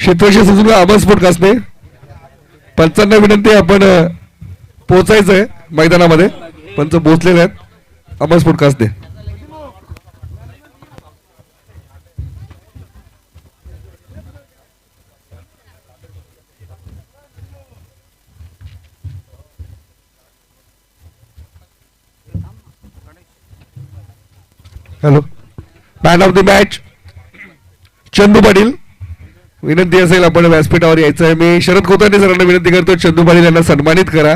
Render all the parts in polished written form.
क्षेत्रक्षेत्र सुद्धा आवाज स्फोट असते. पंचांना विनंती आपण पोहोचायचंय मैदानामध्ये. पंच पोहोचलेले आहेत. आवाज स्फोट असते. Hello. Man of the match Chandu Patil. विनंती असेल आपण व्यासपीठावर यायचं आहे. मी शरद कोताने सरांना विनंती करतो चंदू पाटील यांना सन्मानित करा.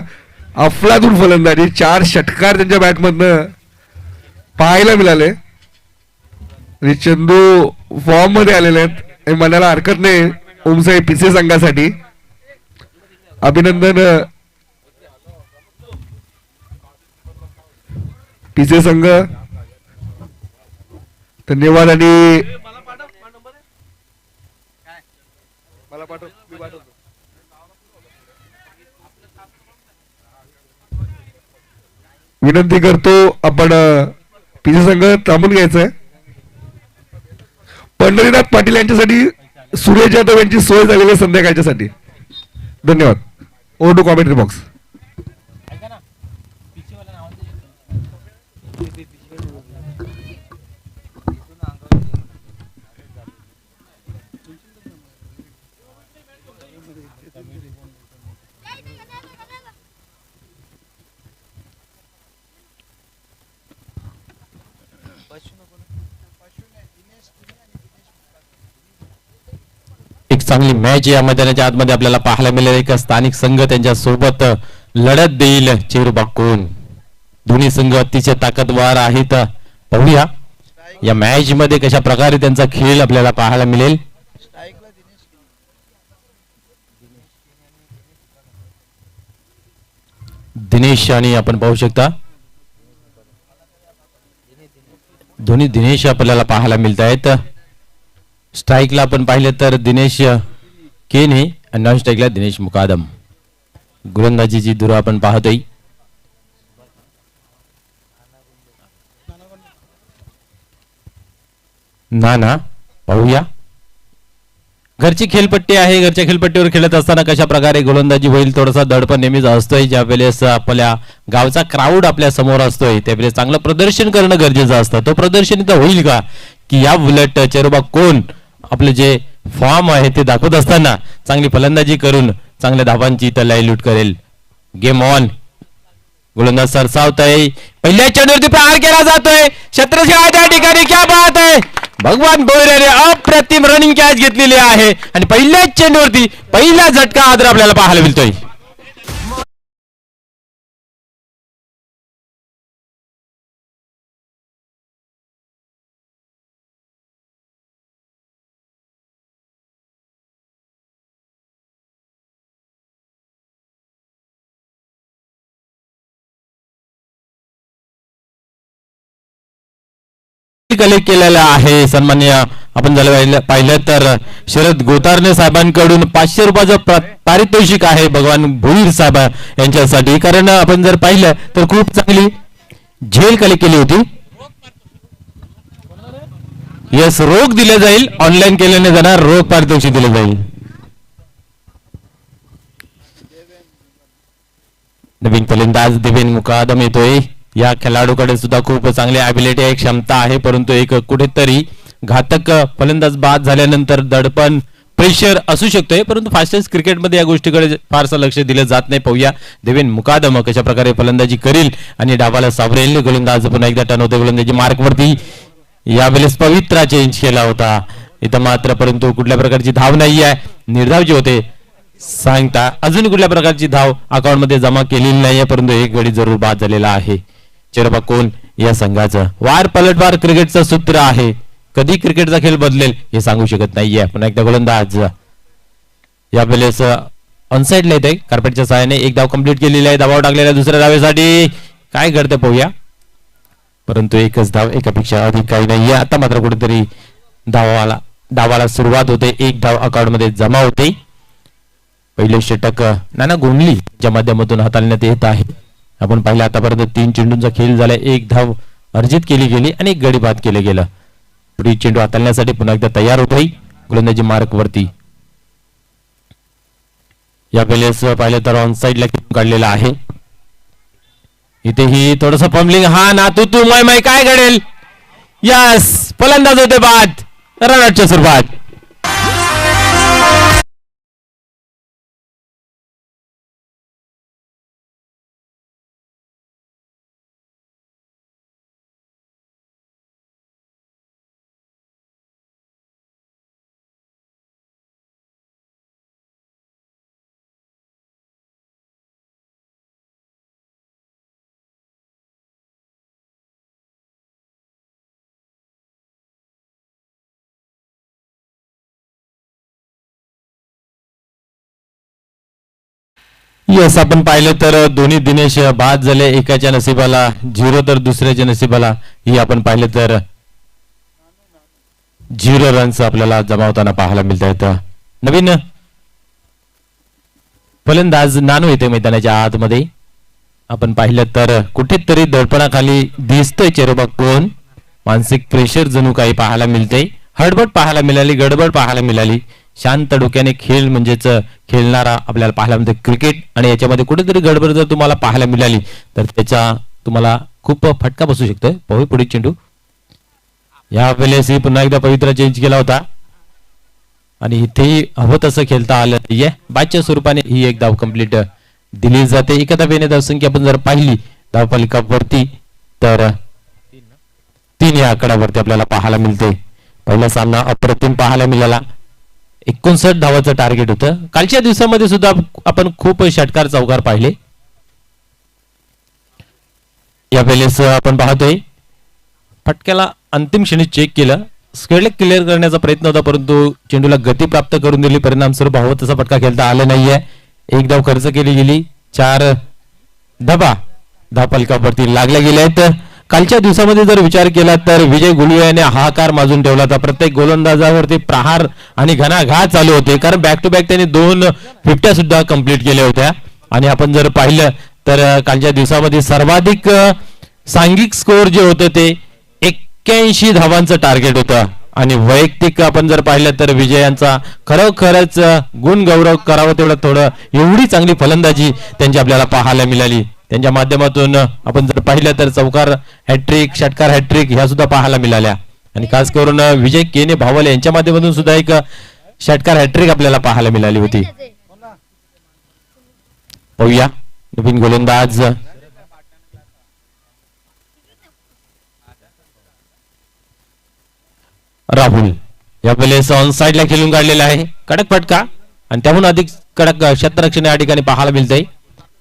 अफलातून फलंदाजी 4 षटकार त्यांच्या बॅटमधनं पाहायला मिळाले. चंदू फॉर्म मध्ये आलेले आहेत हे म्हणायला हरकत नाही. ओमसाई पीसी संघासाठी अभिनंदन. पीसी संघ धन्यवाद. आणि विनंती करतो आपण पीसी संघ थांबून घ्यायचंय. पंढरीनाथ पाटील यांच्यासाठी सुरेश जाधव यांची सोय झालेली आहे संध्याकाळच्यासाठी. धन्यवाद. Over to commentary box. एक चांगली मॅच या मैदानाच्या आतमध्ये आपल्याला पाहायला मिळेल. एक स्थानिक संघ त्यांच्या सोबत लढत देईल. चेरुबाकोन दोन्ही संघ अतिशय ताकदवार आहेत. पाहूया या मॅच मध्ये कशा प्रकारे त्यांचा खेळ आपल्याला पाहायला मिळेल. दिनेश आणि आपण पाहू शकता दोन्ही दिनेश आपल्याला पाहायला मिळत आहेत. स्ट्राईकला आपण पाहिलं तर दिनेश केने आणि नॉन स्ट्राईकला दिनेश मुकादम. गोलंदाजीची धुरा आपण पाहतोय. ना पाहूया घरची खेळपट्टी आहे. घरच्या खेळपट्टीवर खेळत असताना कशा प्रकारे गोलंदाजी होईल थोडासा दडपण नेहमीच असतोय. ज्या वेळेस आपल्या गावचा क्राऊड आपल्या समोर असतोय त्यावेळेस चांगलं प्रदर्शन करणं गरजेचं असतं. तो प्रदर्शन इथं होईल का की या उलट चेरुबाकोन आपले जे फॉर्म आहे ते दाखवत असताना चांगली फलंदाजी करून चांगल्या धावांची इथं लूट करेल. Game on. गोलंदाज सरसावतोय. पहिल्या चेंडूवरती प्रहार केला जातोय. क्षेत्रक्षेत्राच्या ठिकाणी क्या बात आहे. भगवान बोयरे अप्रतिम रनिंग कॅच घेतलेली आहे आणि पहिल्याच चेंडूवरती पहिला झटका आदर आपल्याला पाहायला मिळतोय. कलेक्ट केलेला आहे. सन्मान्य आपण झालं पाहिलं तर शरद गोतारणे साहेबांकडून 500 रुपयाचं पारितोषिक आहे भगवान भोईर साहेब यांच्यासाठी. कारण आपण जर पाहिलं तर खूप चांगली झेल कलेक्ट केली होती. यस रोख दिले जाईल. ऑनलाईन केल्याने जाणार रोख पारितोषिक दिले जाईल. नवीन फलंदाज देवेन मुकादम येतोय. या खेळाडूकडे सुद्धा खूप चांगली ॲबिलिटी आहे क्षमता आहे. परंतु एक कुठेतरी घातक फलंदाज बाद झाल्यानंतर दडपण प्रेशर असू शकतोय. परंतु फास्टेस्ट क्रिकेटमध्ये या गोष्टीकडे फारसं लक्ष दिलं जात नाही. पाहूया देवेन मुकादम कशा प्रकारे फलंदाजी करेल आणि डावाला सावरेल. गोलंदाज पुन्हा एकदा टर्न होते गोलंदाजी मार्कवरती. यावेळेस पवित्रा चेंज केला होता इथं मात्र. परंतु कुठल्या प्रकारची धाव नाही आहे. निर्धाव जे होते सांगता अजून कुठल्या प्रकारची धाव अकाउंट मध्ये जमा केलेली नाहीये. परंतु एक गडी जरूर बाद झालेला आहे. चेरुबाकोन या संघाचं वार पलटवार क्रिकेटचं सूत्र आहे. कधी क्रिकेटचा खेळ बदलेल हे सांगू शकत नाहीये. पुन्हा एकदा गोलंदाज यावेळेस ऑनसाइड येत आहे. कार्पेटच्या सहाय्याने एक धाव कंप्लीट केलेली आहे. दबाव टाकलेला दुसऱ्या धावेसाठी काय घडतं पाहूया. परंतु एकच धाव एकापेक्षा अधिक काही नाहीये. आता मात्र कुठेतरी डावाला सुरुवात होते. एक धाव अकाउंट मध्ये जमा होते. पहिले षटक नाना गोंडली च्या माध्यमातून हाताळण्यात येत आहे. आपण पाहिलं आतापर्यंत 3 चेंडूंचा खेळ झाला. एक धाव अर्जित केली गेली आणि एक गडी बाद केलं गेलं. पुढील चेंडू हाताळण्यासाठी पुन्हा एकदा तयार होत आहे. गोलंदाजी मार्क वरती या वेळेस पाहिलं तर ऑन साइडला काढलेला आहे. इथेही थोडस फंबलिंग. हा ना तू मै काय घडेल. यस फलंदाज होते बाद. रनआउटच्या सुरुवात. यस आपण पाहिलं तर दोन्ही दिनेश बाद झाले. एकाच्या नशिबाला 0 तर दुसऱ्याच्या नशिबाला ही आपण पाहिलं तर 0 रन्स आपल्याला जमावताना पाहायला मिळत आहेत. नवीन फलंदाज नानू येते मैदानाच्या आतमध्ये. आपण पाहिलं तर कुठेतरी दडपणाखाली दिसतोय चेरोबा कोण. मानसिक प्रेशर जणू काही पाहायला मिळते. हडबड पाहायला मिळाली, गडबड पाहायला मिळाली. शांत डोक्याने खेळ म्हणजेच खेळणारा आपल्याला पाहायला मिळते क्रिकेट. आणि याच्यामध्ये कुठेतरी गडबड जर तुम्हाला पाहायला मिळाली तर त्याचा तुम्हाला खूप फटका बसू शकतोय. पाहू पुढे चेंडू. या वेळेस पुन्हा एकदा पवित्रा चेंज केला होता आणि इथेही हवं तसं खेळता आलं नाहीये. बादच्या स्वरूपाने ही एक धाव कंप्लीट दिली जाते. एका धावेने धावसंख्या आपण जर पाहिली धावफलकावरती तर 3 या आकड्यावरती आपल्याला पाहायला मिळते. पहिला सामना अप्रतिम पाहायला मिळाला. 59 धावाचं टार्गेट होतं. कालच्या दिवसामध्ये सुद्धा आपण खूप षटकार चौकार पाहिले. या वेळेस आपण पाहतोय फटक्याला अंतिम क्षणी चेक केलं. स्केड क्लिअर करण्याचा प्रयत्न होता परंतु चेंडूला गती प्राप्त करून दिली. परिणाम स्वरूप हवं तसा फटका खेळता आला नाहीये. एक धाव खर्च केली गेली. 4 धावा धावफलकावरती लागल्या गेल्या आहेत. कालच्या दिवसामध्ये जर विचार केला तर विजय गुलवे याने हाहाकार माजून ठेवला होता. प्रत्येक गोलंदाजावरती प्रहार आणि घणाघात चालू होते कारण बॅक टू बॅक त्यांनी 2 50 सुद्धा कंप्लीट केल्या होत्या. आणि आपण जर पाहिलं तर कालच्या दिवसामध्ये सर्वाधिक सांघिक स्कोर जे होतं ते 81 धावांचं टार्गेट होतं. आणि वैयक्तिक आपण जर पाहिलं तर विजयांचा खरोखरच गुण गौरव करावं तेवढं थोडं. एवढी चांगली फलंदाजी त्यांची आपल्याला पाहायला मिळाली. त्यांच्या माध्यमातून आपण जर पाहिलं तर चौकार हॅट्रिक, षटकार हॅट्रिक ह्या सुद्धा पाहायला मिळाल्या. आणि खास करून विजय केने भावले यांच्या माध्यमातून सुद्धा एक षटकार हॅट्रिक आपल्याला पाहायला मिळाली होती. पाहूया नवीन गोलंदाज राहुल. या वेळेस ऑन साइडला खेळून काढलेला आहे. कडक फटका आणि त्याहून अधिक कडक क्षेत्ररक्षण या ठिकाणी पाहायला मिळतंय.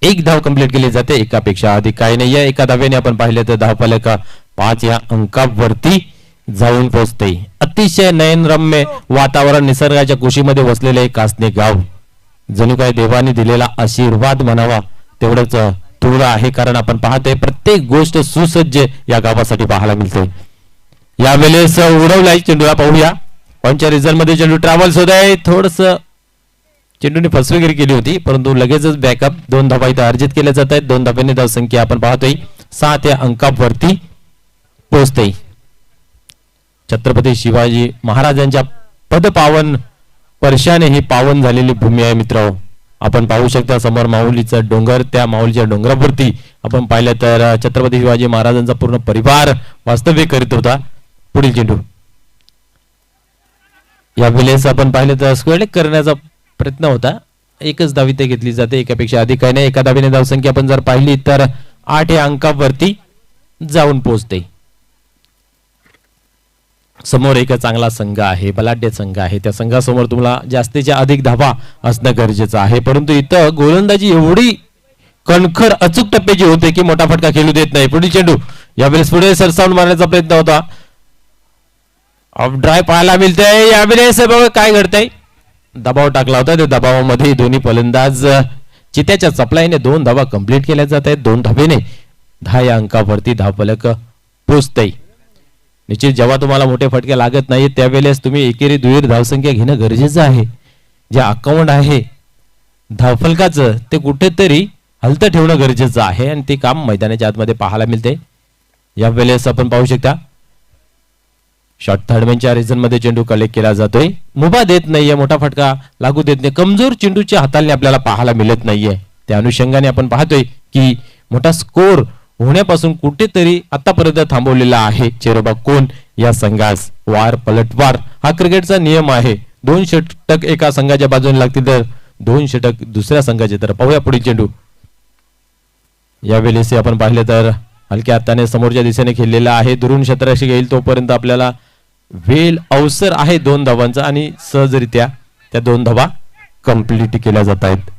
1 धाव कंप्लीट केली जाते. एकापेक्षा अधिक काही नाहीये. एका धावेने आपण पाहिले तर धावफलक 5 या अंकावरती जाऊन पोहोचते. अतिशय नयनरम्य वातावरण निसर्गाच्या कुशीमध्ये वसलेले एक कासने गाव. जणू काय देवाने दिलेला आशीर्वाद म्हणावा तेवढंच थोडं आहे कारण आपण पाहतोय प्रत्येक गोष्ट सुसज्ज या गावासाठी पाहायला मिळते. यावेळेस उडवलाय चेंडूला. पाहूया पॉईंटच्या रिझल्ट मध्ये चेंडू ट्रॅव्हल्स होत आहे. थोडस चेंडूने फसवेगिरी केली होती परंतु लगेचच बॅकअप. 2 धावा इथं अर्जित केल्या जात आहेत. 2 धाव्यांनी धावसंख्या आपण पाहतोय 7 या अंकावरती पोहोचते. छत्रपती शिवाजी महाराजांच्या पदपावन स्पर्शाने ही पावन झालेली भूमी आहे मित्र. आपण पाहू शकता समोर माऊलीचा डोंगर. त्या माऊलीच्या डोंगरावरती आपण पाहिलं तर छत्रपती शिवाजी महाराजांचा पूर्ण परिवार वास्तव्य करीत होता. पुढील चेंडू. या वेळेस आपण पाहिलं तर स्क्वेअर करण्याचा प्रयत्न होता. एकच धाव इथे घेतली जाते. एकापेक्षा अधिक काही नाही. एका धावेने धावसंख्या आपण जर पाहिली तर 8 या अंकावरती जाऊन पोहोचते. समोर एक चांगला संघ आहे, बलाढ्य संघ आहे. त्या संघासमोर तुम्हाला जास्तीच्या अधिक धावा असणं गरजेचं आहे. परंतु इथं गोलंदाजी एवढी कणखर अचूक टप्प्याची होते की मोठा फटका खेळू देत नाही. पुढील चेंडू. यावेळेस पुढे सरसावून मारण्याचा प्रयत्न होता. ऑफ ड्राय पाहायला मिळतंय. यावेळेस बघा काय घडतंय. दबाव टाकला होता. त्या दबावामध्ये दोन्ही फलंदाज चित्याच्या चपलाईने 2 धावा कंप्लीट केल्या जात आहेत. 2 धावेने 10 या अंकावरती धावफलक पोचतंय. निश्चित जेव्हा तुम्हाला मोठे फटके लागत नाही त्यावेळेस तुम्ही एकेरी दुहेरी धावसंख्या घेणं गरजेचं आहे. जे अकाउंट आहे धावफलकाचं ते कुठेतरी हलतं ठेवणं गरजेचं आहे आणि ते काम मैदानाच्या आतमध्ये पाहायला मिळते. या वेळेस आपण पाहू शकता शॉर्ट थर्डमॅनच्या रिझन मध्ये चेंडू कलेक्ट केला जातोय. मुभा देत नाहीये, मोठा फटका लागू देत नाही, कमजोर चेंडूच्या हाताळणी आपल्याला पाहायला मिळत नाहीये. त्या अनुषंगाने आपण पाहतोय की मोठा स्कोर होण्यापासून कुठेतरी आतापर्यंत थांबवलेला आहे चेरोबा कोण या संघास. वार पलटवार हा क्रिकेटचा नियम आहे. 2 षटक एका संघाच्या बाजूने लागतील तर 2 षटक दुसऱ्या संघाचे. तर पाहूया पुढील चेंडू. यावेळेस आपण पाहिले तर हलक्या हाताने समोरच्या दिशेने खेळलेला आहे. दुरून क्षेत्राशी घेईल तोपर्यंत आपल्याला वेल अवसर आहे 2 धावांचा आणि सहजरित्या त्या 2 धावा कंप्लीट केल्या जात आहेत.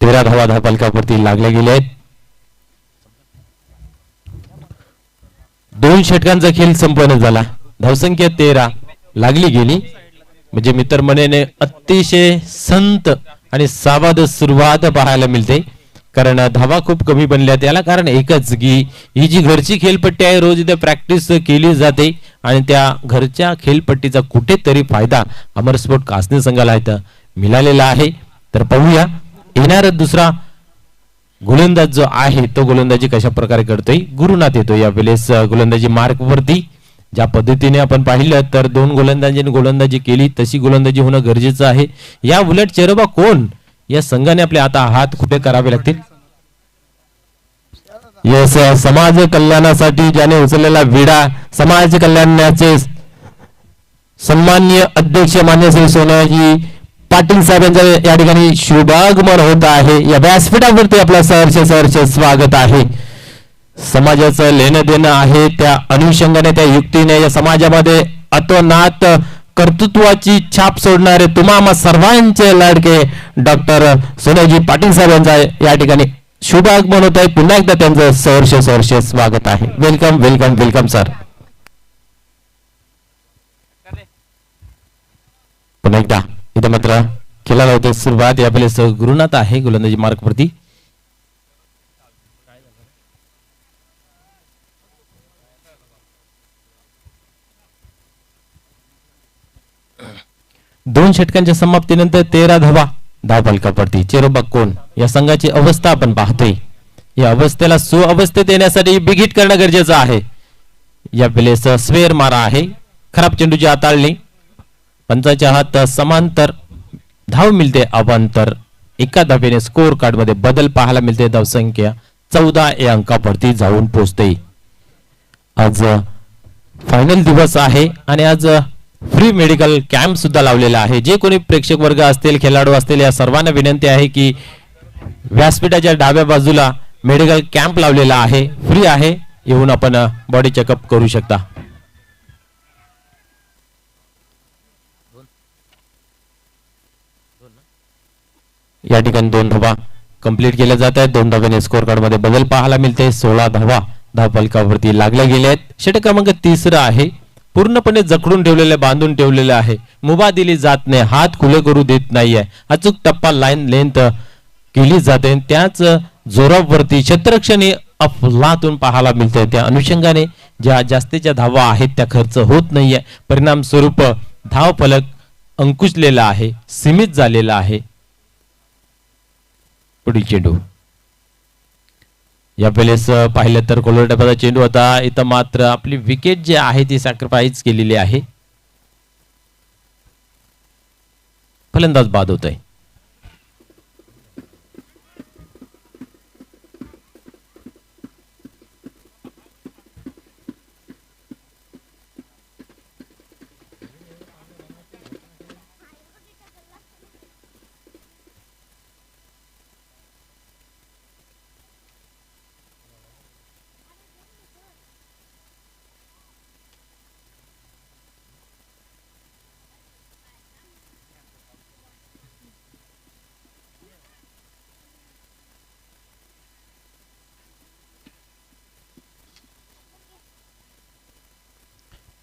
तेरा धावा धावफलकावरती लागल्या गेल्या आहेत. 2 षटकांचा खेळ संपन्न झाला. धावसंख्या 13 लागली गेली. म्हणजे मित्र म्हणेने अतिशय संत आणि सावध सुरुवात पाहायला मिळते. कारण धावा खूप कमी बनल्या. त्याला कारण एकच की ही जी घरची खेळपट्टी आहे रोज इथे प्रॅक्टिस केली जाते आणि त्या घरच्या खेळपट्टीचा कुठेतरी फायदा अमर स्पोर्ट कासने संघाला इथं मिळालेला आहे. तर पाहूया येणारा दुसरा गोलंदाज जो आहे तो गोलंदाजी कशा प्रकारे करतोय. गुरुनाथ येतो या वेळेस गोलंदाजी मार्क वरती. ज्या पद्धतीने आपण पाहिलं तर 2 गोलंदाजांनी गोलंदाजी केली तशी गोलंदाजी होणं गरजेचं आहे. या उलट चेरोबा कोण या संघाने आपले आता हात कुठे करावे लागतील. यस, समाज कल्याणासाठी ज्याने उचललेला विडा, समाज कल्याणाचे सन्माननीय अध्यक्ष मान्य श्री सोनाजी पाटील साहेबांचं या ठिकाणी शुभागमन होत आहे. या व्यासपीठावरती आपलं सहर्ष स्वागत आहे. समाजाचं लेणं देणं आहे त्या अनुषंगाने त्या युक्तीने या समाजामध्ये अतोनात कर्तृत्वाची छाप सोडणारे तुम्हा सर्वांचे लाडके डॉक्टर सोनाजी पाटील साहेबांचा या ठिकाणी शुभागमन होत आहे. पुन्हा एकदा त्यांचं सहर्ष स्वागत आहे. Welcome welcome welcome sir. पुन्हा एकदा इथे मात्र खेळायला होते सुरुवात. यावेळेस गुरुनाथ आहे गोलंदाजी मार्क वरती. दोन षटकांच्या समाप्तीनंतर 13 धावा धावफलकावरती. चेरोबा कोण या संघाची अवस्था आपण पाहतोय. या अवस्थेला सुअवस्थेत येण्यासाठी बिग हिट करणं गरजेचं आहे. या वेळेस स्वेअर मारा आहे. खराब चेंडूची हाताळणी. पंचाच्या हात समांतर धाव मिळते अवांतर. एका धावेने स्कोर कार्ड मध्ये बदल पाहायला मिळते. धावसंख्या 14 या अंकावरती जाऊन पोहोचते. आज फायनल दिवस आहे आणि आज फ्री मेडिकल कॅम्प सुद्धा लावलेला आहे. जे कोणी प्रेक्षक वर्ग असतील खेळाडू असतील या सर्वांना विनंती आहे की व्यासपीठाच्या डाव्या बाजूला मेडिकल कॅम्प लावलेला आहे. फ्री आहे. येऊन आपण बॉडी चेकअप करू शकता. या ठिकाणी 2 धावा कंप्लीट केल्या जात आहेत. 2 धाव्याने स्कोर कार्ड मध्ये बदल पाहायला मिळते. 16 धावा धावफलकावरती लागल्या गेल्या आहेत. षटक क्रमांक 3 आहे. पूर्णपणे जखडून ठेवलेले बांधून ठेवलेले आहे. मुभा दिली जात नाही. हात खुले करू देत नाहीये. अचूक टप्पा लाईन लेंथ केली जाते. त्याच जोरावरती क्षेत्ररक्षण अफलातून पाहायला मिळते. त्या अनुषंगाने ज्या जास्तीच्या धावा आहेत त्या खर्च होत नाहीये. परिणाम स्वरूप धाव फलक अंकुशलेला आहे. सीमित झालेला आहे. पुढील चेंडू. या वेळेस पाहिलं तर कोलर टप्प्याचा चेंडू होता. इथं मात्र आपली विकेट जी आहे ती सॅक्रिफाईस केलेली आहे. फलंदाज बाद होत आहे.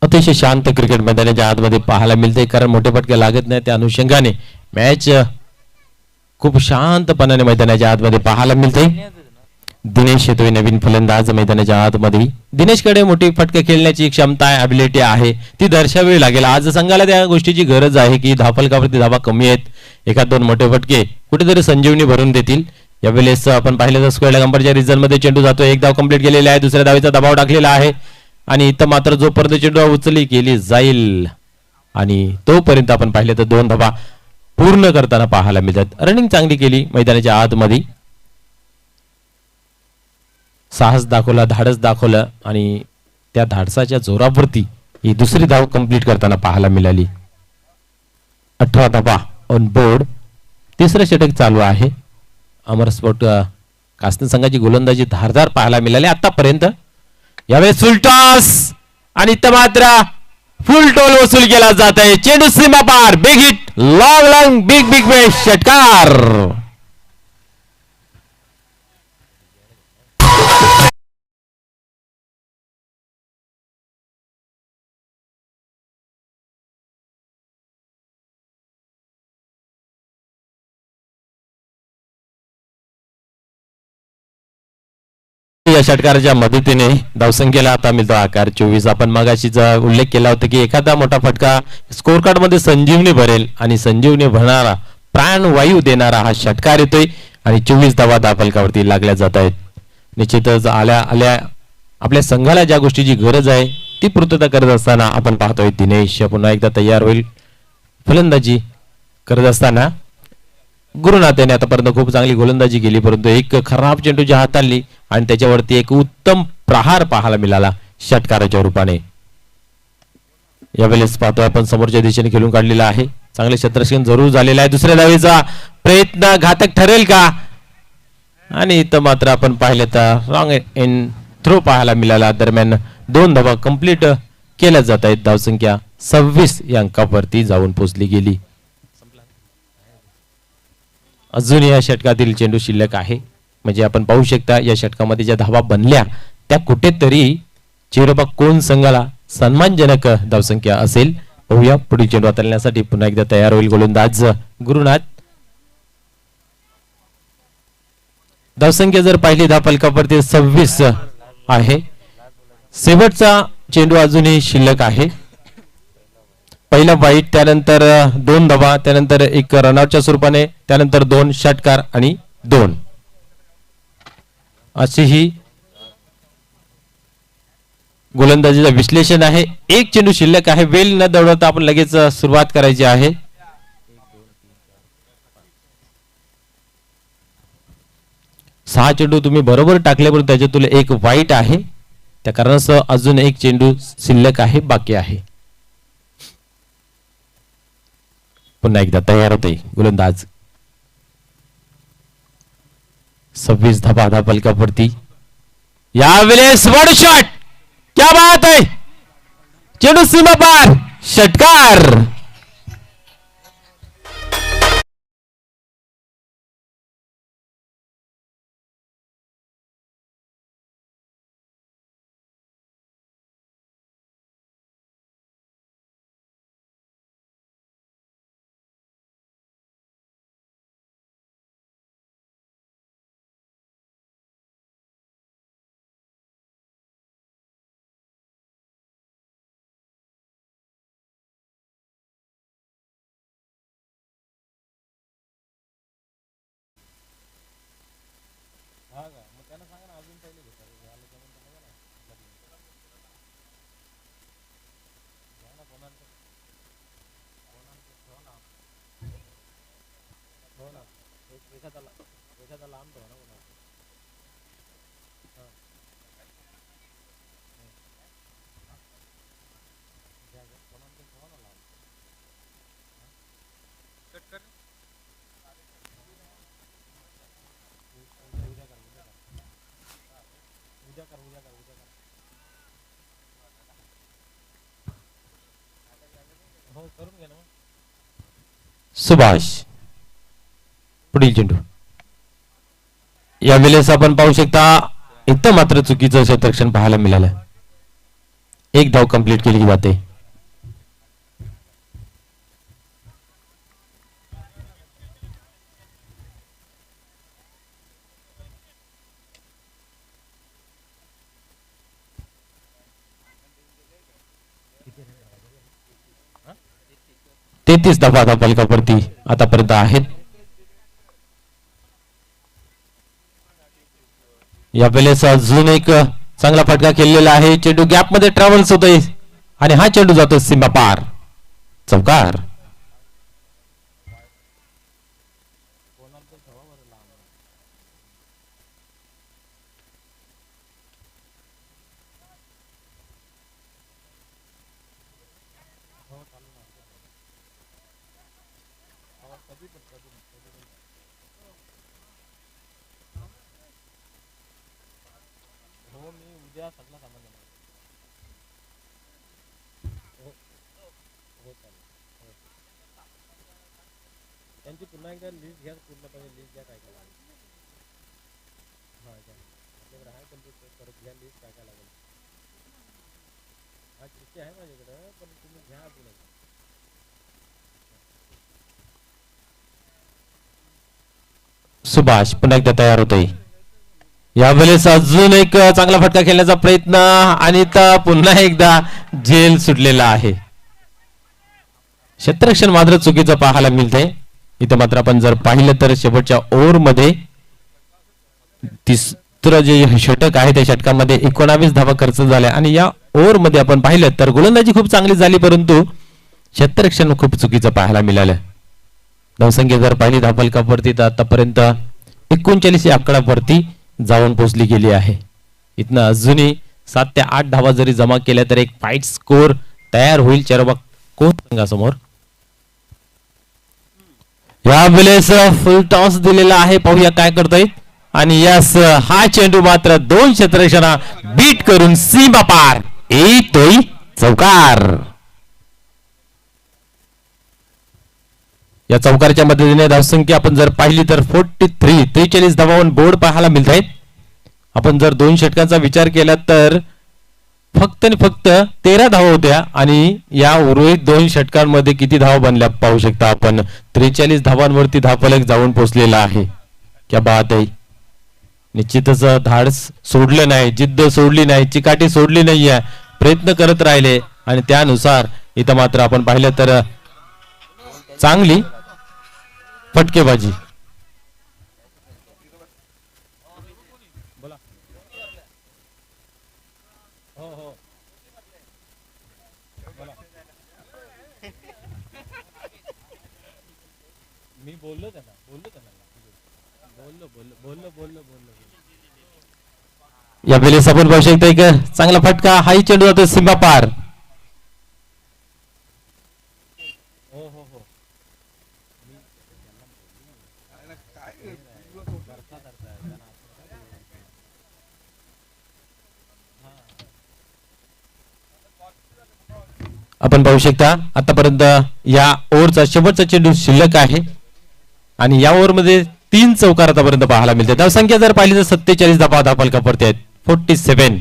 अतिशय शांत क्रिकेट मैदानाच्या आतमध्ये पाहायला मिळते. कारण मोठे फटके लागत नाही. त्या अनुषंगाने मॅच खूप शांतपणाने मैदानाच्या आतमध्ये पाहायला मिळते. दिनेश येतोय नवीन फलंदाज मैदानाच्या आतमध्ये. दिनेशकडे मोठी फटके खेळण्याची क्षमता आहे, ॲबिलिटी आहे, ती दर्शवावी लागेल. आज संघाला त्या गोष्टीची गरज आहे की धावफलकावरती धावा कमी आहेत, एखाद दोन मोठे फटके कुठेतरी संजीवनी भरून देतील. यावेळेस आपण पाहिलं तर स्क्वेअर गंपारच्या रिझल्ट मध्ये चेंडू जातोय. एक धाव कंप्लीट केलेला आहे, दुसऱ्या धावेचा दबाव टाकलेला आहे आणि इथं मात्र जोपर्यंत चेंडू उचलली केली जाईल आणि तोपर्यंत आपण पाहिलं तर 2 धावा पूर्ण करताना पाहायला मिळतात. रनिंग चांगली केली मैदानाच्या आतमध्ये, साहस दाखवला, धाडस दाखवलं आणि त्या धाडसाच्या जोरावरती ही दुसरी धाव कंप्लीट करताना पाहायला मिळाली. 18 धावा ऑन बोर्ड. तिसरं षटक चालू आहे. अमर स्पोर्ट कास्टन संघाची गोलंदाजी धारदार पाहायला मिळाली आतापर्यंत. यावेळेस फुल टॉस आणि इथं मात्र फुल टोल वसूल केला जात आहे. चेंडू सीमा पार, big hit, long big big base षटकार. या षटकाराच्या मदतीने धावसंख्येला आता मिळतो आकार 24. आपण मगाशीच उल्लेख केला होता की एखादा मोठा फटका स्कोर कार्ड मध्ये संजीवनी भरेल आणि संजीवनी भरणारा प्राणवायू देणारा हा षटकार येतोय आणि 24 धावा धावफलकावरती लागल्या जात आहेत. निश्चितच आल्या आपल्या संघाला ज्या गोष्टीची गरज आहे ती पूर्तता करत असताना आपण पाहतोय दिनेश पुन्हा एकदा तयार होईल फलंदाजी करत असताना. गुरुनाथ याने आतापर्यंत खूप चांगली गोलंदाजी केली, परंतु एक खराब चेंडूची हाताळली आणि त्याच्यावरती एक उत्तम प्रहार पाहायला मिळाला षटकाराच्या रूपाने. यावेळेस पाहतोय आपण समोरच्या दिशेने खेळून काढलेला आहे, चांगले क्षेत्ररक्षण जरूर झालेलं आहे. दुसऱ्या धावेचा प्रयत्न घातक ठरेल का आणि इथं मात्र आपण पाहिलं तर रॉंग इन थ्रो पाहायला मिळाला. दरम्यान 2 धावा कंप्लीट केल्या जात आहेत. धावसंख्या 26 या अंकावरती जाऊन पोहोचली गेली. अजून या षटकातील चेंडू शिल्लक आहे, म्हणजे आपण पाहू शकता या षटकामध्ये ज्या धावा बनल्या त्या कुठेतरी चिरबा कोण संघाला सन्मानजनक धावसंख्या असेल. पाहूया पुढील चेंडू हाताळण्यासाठी पुन्हा एकदा तयार होईल गोलंदाज गुरुनाथ. धावसंख्या जर पाहिली धावफलकावरती 26 आहे. शेवटचा चेंडू अजूनही शिल्लक आहे. पहिला वाईट, त्यानंतर 2 धावा, त्यानंतर एक रनआउटच्या स्वरूपाने, त्यानंतर 2 षटकार आणि 2 अशी ही गोलंदाजीचं विश्लेषण आहे. एक चेंडू शिल्लक आहे. वेल न दौडवता आपण लगेच सुरुवात करायची आहे. सहा चेंडू तुम्ही बरोबर टाकले, पण त्याच्यातून एक वाईट आहे, त्या कारणास्तव अजून एक चेंडू शिल्लक आहे, बाकी आहे. पुन्हा एकदा तयार होते गोलंदाज. 26 धावा धावफलकावरती. यावेळेस वन शॉट, क्या बात है, चेंडू सीमा पार, षटकार. सुभाष पुढील चेंडू. यावेळेस आपण पाहू शकता इथं मात्र चुकीचं क्षेत्ररक्षण पाहायला मिळालं. एक धाव कंप्लीट केली जाते. 33 धावा धावफलकावरती आतापर्यंत आहेत. यावेळेस अजून एक चांगला फटका केलेला आहे. चेंडू गॅप मध्ये ट्रॅव्हल्स होतोय आणि हा चेंडू जातो सीमा पार. चौकार. त्यांची पुन्हा एकदा लिस्ट घ्या, पूर्णपणे लिस्ट घ्या काय काय लागेल. हां घ्या, आपल्याकडे आहे पण ते परत घ्या लिस्ट काय काय लागेल. हा चिठ्ठी आहे माझ्याकडं, पण तुम्ही घ्या अजून. सुभाष पुन्हा एकदा तयार होतोय. यावेळेस अजून एक चांगला फटका खेळण्याचा प्रयत्न आणि पुन्हा एकदा झेल सुटलेला आहे. क्षेत्ररक्षण मात्र चुकीचं पाहायला मिळते. इथं मात्र आपण जर पाहिलं तर शेवटच्या ओव्हर मध्ये तिसरं जे षटक आहे त्या षटकामध्ये 19 धावा खर्च झाल्या आणि या ओव्हर मध्ये आपण पाहिलं तर गोलंदाजी खूप चांगली झाली, परंतु क्षेत्ररक्षण खूप चुकीचं पाहायला मिळालं. धावसंख्या जर पाहिली धावफलकावरती तर आतापर्यंत 39 या आकड्यावरती जाऊन पोहोचली गेली आहे. इथनं अजूनही 7 ते 8 धावा जरी जमा केल्या तर एक फाईट स्कोर तयार होईल चेरोबा कोण संघासमोर. यावेळेस फुल टॉस दिलेला आहे, पाहूया काय करतोय. आणि यस, हा चेंडू मात्र 2 क्षेत्ररक्षणा बीट करून सीमा पार येतोय. चौकार. या चौकारच्या मदतीने धावसंख्या आपण जर पाहिली तर 43 धावांवर बोर्ड पाहायला मिळत आहेत. आपण जर 2 षटकांचा विचार केला तर फक्त आणि फक्त 13 धावा होत्या आणि या उर्वरित 2 षटकांमध्ये किती धावा बनल्या पाहू शकता आपण. 43 धावांवरती धावफलक जाऊन पोहोचलेला आहे. क्या बात आहे. निश्चितच धाडस सोडलं नाही, जिद्द सोडली नाही, चिकाटी सोडली नाहीये, प्रयत्न करत राहिले आणि त्यानुसार इथं मात्र आपण पाहिलं तर चांगली फटकेबाजी. मी बोललो त्यांना बोललो. या वेळेस आपण पाहू शकतो एक चांगला फटका, हाही चेंडू जातो सीमा पार. आपण पाहू शकता आतापर्यंत या ओव्हरचा शेवटचा चेंडू शिल्लक आहे आणि या ओव्हर मध्ये 3 चौकार आतापर्यंत पाहायला मिळते. धावसंख्या जर पाहिली तर 47 धावा धावफलकावरती आहेत. 47.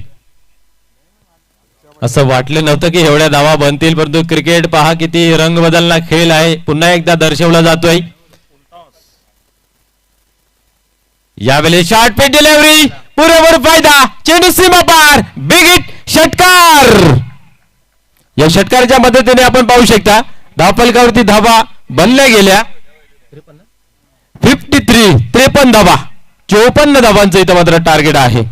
असं वाटलं नव्हतं की एवढ्या धावा बनतील, परंतु क्रिकेट पहा किती रंग बदलना खेळ आहे, पुन्हा एकदा दर्शवला जातोय. यावेळी शॉर्ट पिच डिलिव्हरी, पुरेपूर फायदा, चेंडू सीमा पार, बिग हिट, षटकार. या षटकाराच्या मदतीने आपण पाहू शकता धावफलकावरती धावा बनल्या गेल्या 53 धावा. 54 धावांचं इथं मात्र टार्गेट आहे.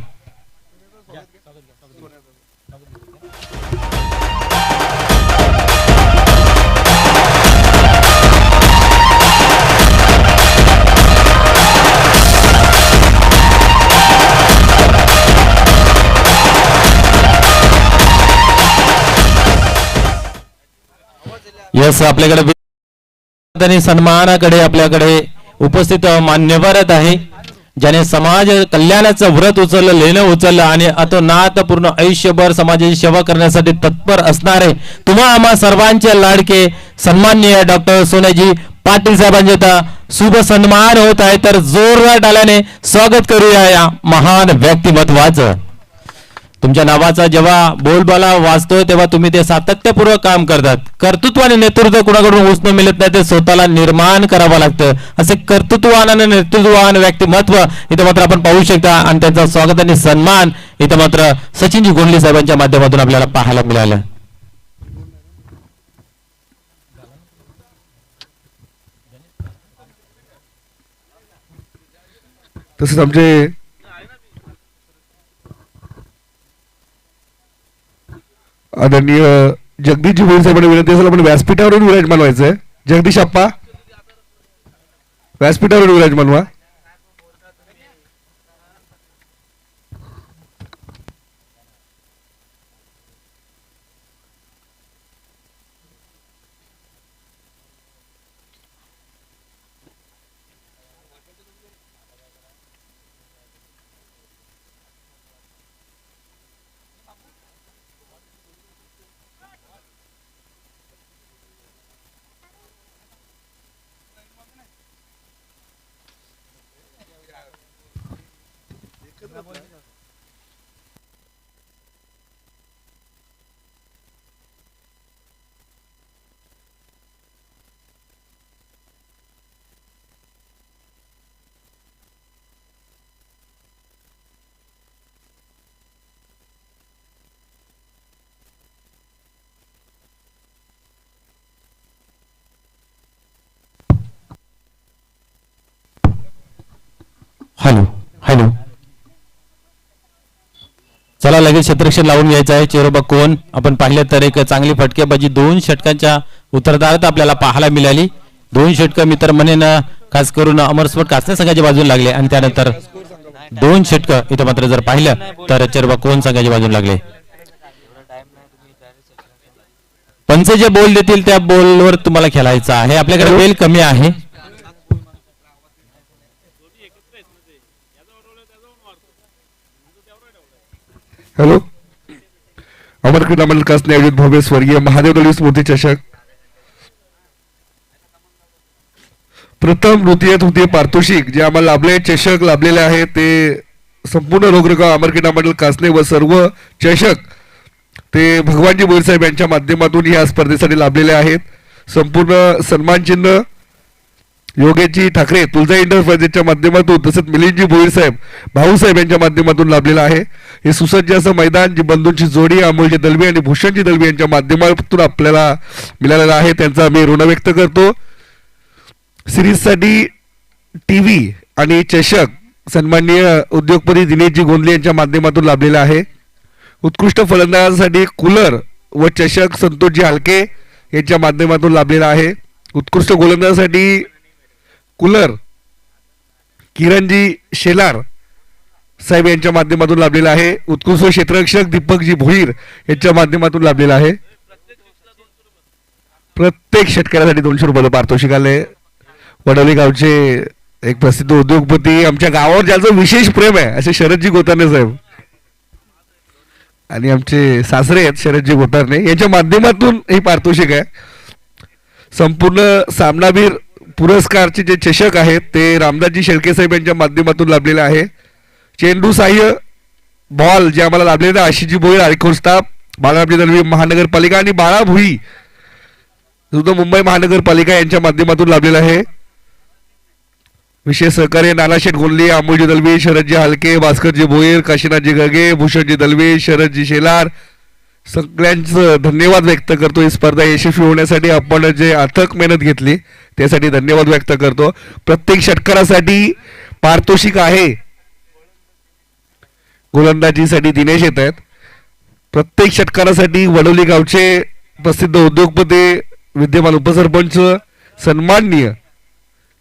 यस, आपल्याकडे सन्मानाकडे आपल्याकडे उपस्थित मान्यवर आहे ज्याने समाज कल्याणाचं व्रत उचललं, लेणं उचललं आणि अतोनात पूर्ण आयुष्यभर समाजाची सेवा करण्यासाठी तत्पर असणारे तुम्हा आम्हा सर्वांचे लाडके सन्माननीय डॉक्टर सोनाजी पाटील साहेबांचे शुभ सन्मान होत आहे. तर जोरदार टाळ्याने स्वागत करूया या महान व्यक्तिमत्वाचं. तुमच्या नावाचा जेव्हा बोलबाला वाचतो तेव्हा तुम्ही ते सातत्यपूर्वक काम करतात. कर्तृत्व आणि नेतृत्व कुणाकडून उसणं मिळत नाही, ते स्वतःला निर्माण करावं लागतं. असे कर्तृत्ववान आणि नेतृत्ववान व्यक्तिमत्व इथं मात्र आपण पाहू शकता आणि त्यांचा स्वागत आणि सन्मान इथं मात्र सचिनजी गोंडले साहेबांच्या माध्यमातून आपल्याला पाहायला मिळालं. तसेच आमचे आदरणीय जगदीशजी भोईर साहेबांना विनंती असेल आपण व्यासपीठावरून विराजमान व्हायचंय. जगदीश आप्पा व्यासपीठावरून विराजमान व्हा. हॅलो हॅलो, चला लगेच क्षेत्ररक्षण लावून घ्यायचं आहे. चेरोबा कोण आपण पाहिलं तर एक चांगली फटकेबाजी 2 षटकांच्या उत्तरार्धात आपल्याला पाहायला मिळाली. 2 षटकं मी तर म्हणेन खास करून अमरस्फोट कासने संघाच्या बाजूने लागले आणि त्यानंतर 2 षटकं इथं मात्र जर पाहिलं तर चेरोबा कोण संघाच्या बाजूने लागले. पंच जे बॉल देतील त्या बॉलवर तुम्हाला खेळायचं आहे. आपल्याकडे वेळ कमी आहे. हॅलो, अमर क्रीडा मंडळ कासने आयोजित भव्य स्वर्गीय महादेव दळवी स्मृती चषक प्रथम द्वितीय तृतीय पारितोषिक जे आम्हाला लाभले चषक लाभलेले आहे ते संपूर्ण रोगरगाव अमर क्रीडा मंडळ कासने व सर्व चषक ते भगवानजी भोईर साहेब यांच्या माध्यमातून या स्पर्धेसाठी लाभलेले आहेत. संपूर्ण सन्मान चिन्ह योगेशजी ठाकरे तुळजा इंटरप्राइजेसच्या माध्यमातून तसंच मिलिंदजी भोईर साहेब भाऊसाहेब यांच्या माध्यमातून लाभलेलं आहे. हे सुसज्ज असं मैदान जी बंधूंची जोडी अमोलजी दलवी आणि भूषणजी दलवी यांच्या माध्यमातून आपल्याला मिळालेलं आहे त्यांचा आम्ही ऋण व्यक्त करतो. सिरीजसाठी टीव्ही आणि चषक सन्माननीय उद्योगपती दिनेशजी गोंदले यांच्या माध्यमातून लाभलेला आहे. उत्कृष्ट फलंदाजासाठी कूलर व चषक संतोषजी हालके यांच्या माध्यमातून लाभलेला आहे. उत्कृष्ट गोलंदाजासाठी कूलर किरणजी शेलार साहेब यांच्या माध्यमातून लाभलेला आहे. उत्कृष्ट क्षेत्ररक्षक दीपकजी भोईर यांच्या माध्यमातून लाभलेला आहे. प्रत्येक शेतकऱ्यासाठी 200 रुपये पारितोषिक आले. वडवली गावचे एक प्रसिद्ध उद्योगपती आमच्या गावावर ज्याचं विशेष प्रेम आहे असे शरदजी गोतारणे साहेब आणि आमचे सासरे आहेत शरदजी गोतारणे यांच्या माध्यमातून हे पारितोषिक आहे. संपूर्ण सामनावीर पुरस्कारचे जे चषक आहेत ते रामदासजी शेळके साहेब यांच्या माध्यमातून लाभलेले आहे. चेंडू सहाय्य बॉल जे आम्हाला लाभलेले आशिषजी भोईर आळीखोर स्टाफ बाळाजी दलवी महानगरपालिका आणि बाळा भुई सुद्धा मुंबई महानगरपालिका यांच्या माध्यमातून लाभलेला आहे. विशेष सहकार्य नानाशेठ गोल्ले अमोलजी दलवी शरदजी हालके भास्करजी भोईर काशीनाथजी गगे भूषणजी दलवी शरदजी शेलार सगळ्यांचं धन्यवाद व्यक्त करतो. ही स्पर्धा यशस्वी होण्यासाठी आपण जे अथक मेहनत घेतली त्यासाठी धन्यवाद व्यक्त करतो. प्रत्येक षटकारासाठी पारितोषिक आहे. गोलंदाजीसाठी दिनेश येत आहेत. प्रत्येक षटकारासाठी वडवली गावचे प्रसिद्ध उद्योगपती विद्यमान उपसरपंच सन्माननीय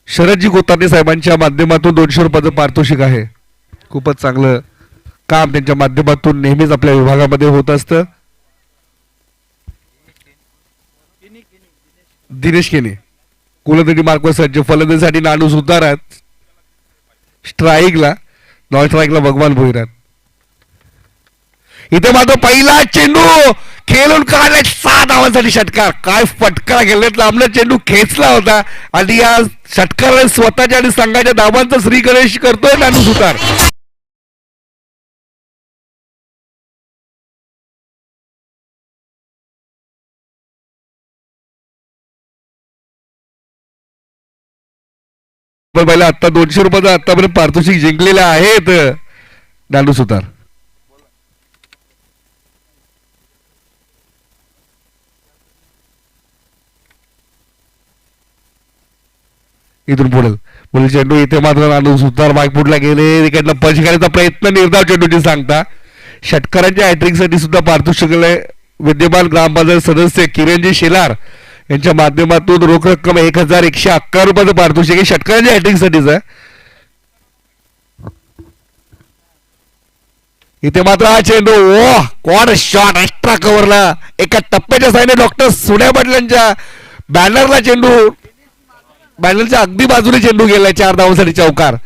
शरदजी गोतारणे साहेबांच्या माध्यमातून 200 रुपयाचं पारितोषिक आहे. खूपच चांगलं काम त्यांच्या माध्यमातून नेहमीच आपल्या विभागामध्ये होत असतं. दिनेश केने गोलंदाजी मार्कवर सज्ज फलंदाजीसाठी नानू सुतारात स्ट्राईकला नॉन स्ट्राईकला भगवान भोईरात. इथे मात्र पहिला चेंडू खेळून काढलाय 6 धावांसाठी षटकार. काय फटका गेल्यात लांबला चेंडू खेचला होता आणि या षटकाराने स्वतःच्या आणि संघाच्या धावांचा श्री गणेश करतोय नानू सुतार. पहिला आता 200 रुपयाचा आतापर्यंत पारितोषिक जिंकलेले आहेत नानू सुतार. इथून पुढील चेंडू इथे मात्र नानू सुतार बायकपुटला गेले, इकडनं पंच करायचा प्रयत्न निर्धाव चेंडूची सांगता. षटकारांच्या हॅट्रिकसाठी सुद्धा पारितोषिक विद्यमान ग्रामपंचायत सदस्य किरणजी शेलार यांच्या माध्यमातून रोख रक्कम 1111 रुपयाचं पारितोषिक षटकारांच्या हॅट्रिकसाठीच आहे. इथे मात्र हा चेंडू क्वाड शॉट एक्स्ट्रा कव्हरला एका टप्प्याच्या साईने डॉक्टर सोन्या पाटलांच्या बॅनरला चेंडू, बॅनरच्या अगदी बाजूने चेंडू गेलाय 4 धावांसाठी चौकार.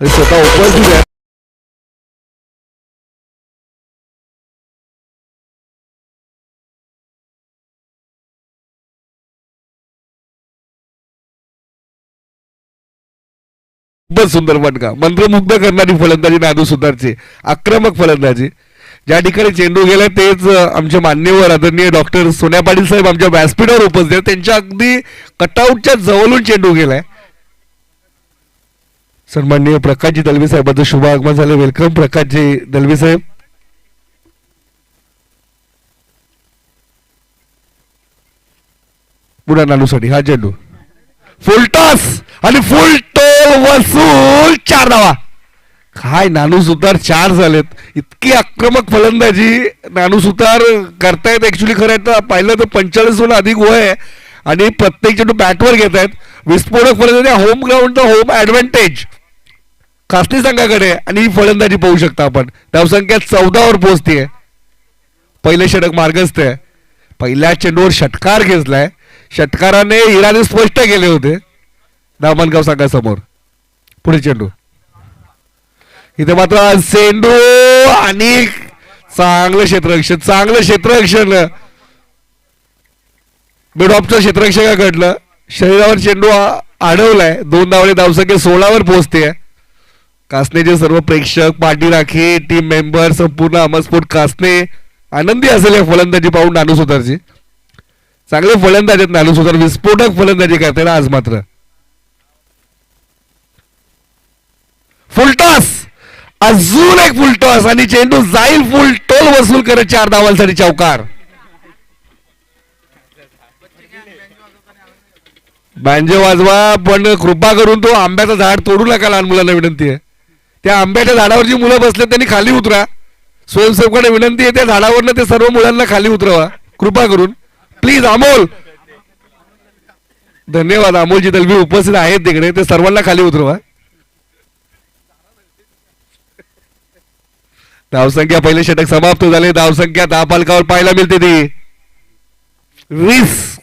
स्वतः उपस्थित आहे. खूपच सुंदर फटका, मंत्रमुग्ध करणारी फलंदाजी नानू सुतारची, आक्रमक फलंदाजी. ज्या ठिकाणी चेंडू गेलाय तेच आमचे मान्यवर आदरणीय डॉक्टर सोन्या पाटील साहेब आमच्या व्यासपीठावर उपस्थित आहेत. त्यांच्या अगदी कटआउटच्या जवळून चेंडू गेलाय. सन्माननीय प्रकाशजी दलवी साहेबांचं शुभ आगमन झालं. वेलकम प्रकाशजी दलवी साहेब. पुन्हा नानूसाठी हा चेंडू फुल टॉस आणि फुल टोल वसूल 4 धावा. काय नानू सुतार 4 झालेत. इतकी आक्रमक फलंदाजी नानू सुतार करतायत. ऍक्च्युली खरं तर पाहिलं तर 45 अधिक वय आहे आणि प्रत्येक चेंडू बॅटवर घेत आहेत. विस्फोटक फलंदाजी, होम ग्राउंडचा होम ऍडव्हान्टेज कासनी संघाकडे आणि ही फलंदाजी पाहू शकता आपण. धावसंख्या 14 वर पोहोचतीये. पहिले षटक मार्गस्थ आहे. पहिल्या चेंडूवर षटकार घेतलाय. षटकाराने इरादे स्पष्ट केले होते दामणगाव संघासमोर. पुढे चेंडू इथे मात्र चेंडू आणि चांगलं क्षेत्ररक्षण मिडऑफच्या क्षेत्ररक्षकाकडलं शरीरावर चेंडू अडवलाय. 2 धावले. धावसंख्या 16 वर पोहोचते. कासनेचे सर्व प्रेक्षक, पाठी राखी, टीम मेंबर, संपूर्ण अमरस्फोट कासने आनंदी असेल या फलंदाजी पाहून. नानू सुतारची चांगले फलंदाज आहेत. नानू सुतार विस्फोटक फलंदाजी करते ना आज मात्र. फुलटॉस, अजून एक फुलटॉस आणि चेंडू जाईल फुल टोल वसूल करत 4 धावांसाठी चौकार. बँजे वाजवा पण कृपा करून तो आंब्याचं झाड तोडू नका. लहान मुलांना विनंती आहे. त्या आंब्याच्या झाडावर जी मुलं बसले त्यांनी खाली उतरा. स्वयंसेवकांना विनंती आहे त्या झाडावरनं ते सर्व मुलांना खाली उतरवा कृपा करून प्लीज. अमोल, धन्यवाद. अमोलजी दलवी उपस्थित आहेत तिकडे. ते सर्वांना खाली उतरवा. धावसंख्या पहिले षटक समाप्त झाले. धावसंख्या 10 पालकावर पाहायला मिळते ती 20.